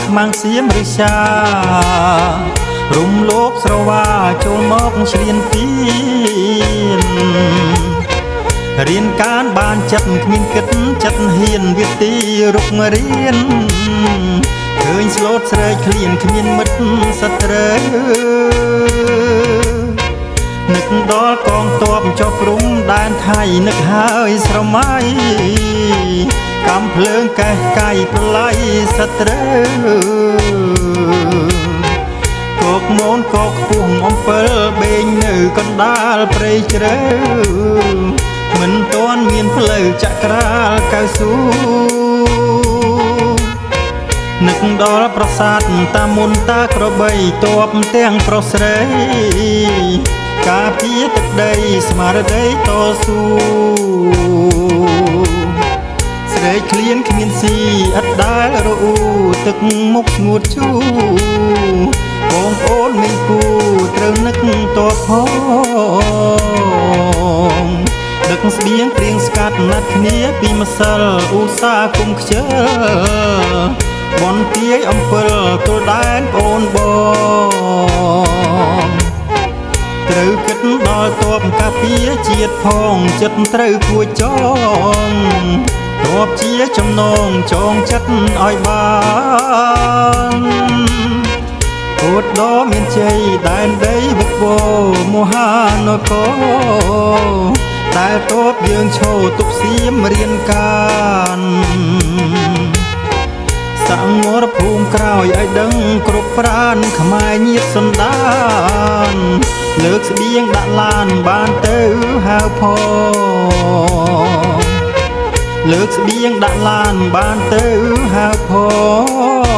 ខ្មាំងសៀមឬសារុំលោកស្រវាចូលមកឆ្រៀនទៀនរៀនការបានចិត្តគ្មានគិតចិត្តហ៊ានវិទីរុករៀនឃើញស្លូតស្រែកឃ្លានគ្មានមិត្តសត្រូវនឹកដល់កងទ័ពចុះព្រំដែនថៃនឹកហើយស្រមៃកំភ្លើងកេះកាយប្រឡាយសត្រូវគោកមូនកោកខ្ពស់អំពិលបេងនៅកណ្ដាលព្រៃជ្រៅមិនទាន់មានផ្លូវចក្រាលកៅស៊ូនឹកដល់ប្រាសាទតាមុនតាក្របីតបទាំងប្រុសស្រីការពារទឹកដីស្មារតីតស៊ូស្រែកឃ្លានគ្មានស៊ីឥតដែលរអ៊ូទឹកមុខស្ងួតជូបងប្អូនមេគូត្រូវនឹកតបផងដឹកស្បៀងព្រៀងស្កាត់ណាត់គ្នាពីម្សិលឧស្សាហ៍គុំខ្ជិលបនទាយអំពិលទល់ដែនប្អូនបងត្រូវគិតដល់តបកាពារជាតិផងចិត្តត្រូវគួចចងតបជាចំណងចងចិត្តឲ្យបានអូតដមានជ័យដែនដីវឹកវរមហានគរតែតបយើងឈរទប់សៀមរៀនការសង្វរភូមិក្រោយឲ្យដឹងគ្រប់ប្រានខ្មែរញាតសន្តានលើកស្បៀងដាក់ឡានបានទៅហៅផងលើកស្បៀងដាក់ឡានបានទៅហៅផង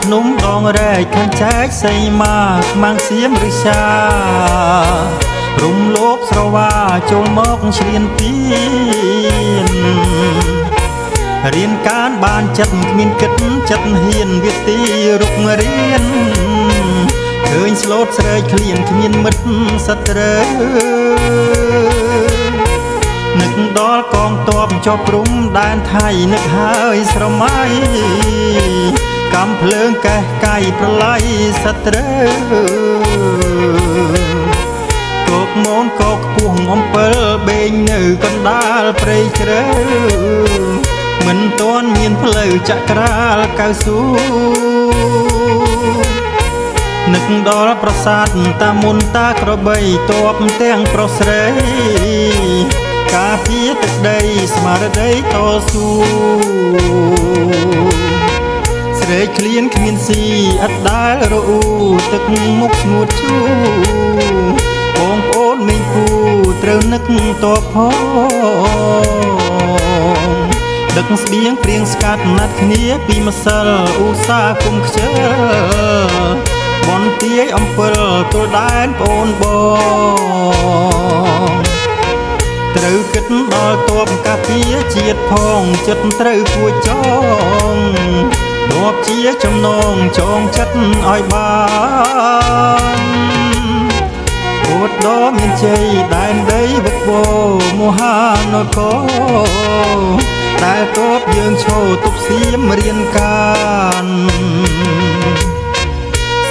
ភ្នំដងរែកខាងចែកសីមាខ្មាំងសៀមឬសារុំលោកស្រវាចូលមកឆ្រៀនទៀនរៀនការបានចិត្តគ្មានគិតចិត្តហ៊ានវិទីរុករៀនឃើញស្លូតស្រែកឃ្លានគ្មានមិត្តសត្រូវនឹកដល់កងទ័ពចុះព្រំដែនថៃនឹកហើយស្រមៃកំភ្លើងកេះកាយប្រឡាយសត្រូវគោកមូនកោកខ្ពស់អំពិលបេងនៅកណ្ដាលព្រៃជ្រៅមិនទាន់មានផ្លូវចក្រាលកៅស៊ូនឹកដល់ប្រាសាទតាមុនតាក្របីតបទាំងប្រុសស្រីការពារទឹកដីស្មារតីតស៊ូស្រែកឃ្លានគ្មានស៊ីឥតដែលរអ៊ូទឹកមុខស្ងួតជូបងប្អូនមេគូត្រូវនឹកតបផងដឹកស្បៀងព្រៀងស្កាត់ណាត់គ្នាពីម្សិលឧស្សាហ៍គុំខ្ជិលបនទាយអំពិលទល់ដែនប្អូនបងត្រូវគិតដល់តបកាពារជាតិផងចិត្តត្រូវគួចចងដបជាចំណងចងចិត្តឲ្យបានអូតដមានជ័យដែនដីវឹកវរមហានគរតែតបយើងឈរទប់សៀមរៀនការ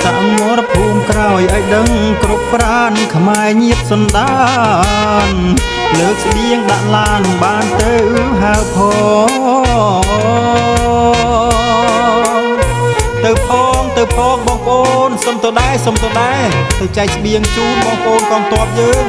សង្វរភូមិក្រោយឲ្យដឹងគ្រប់ប្រានខ្មែរញាតសន្តានលើកស្បៀងដាក់ឡានបានទៅហៅផងទៅផងបងប្អូនសុំទៅដែរទៅចែកស្បៀងជូនបងប្អូនកងទ័ពយើង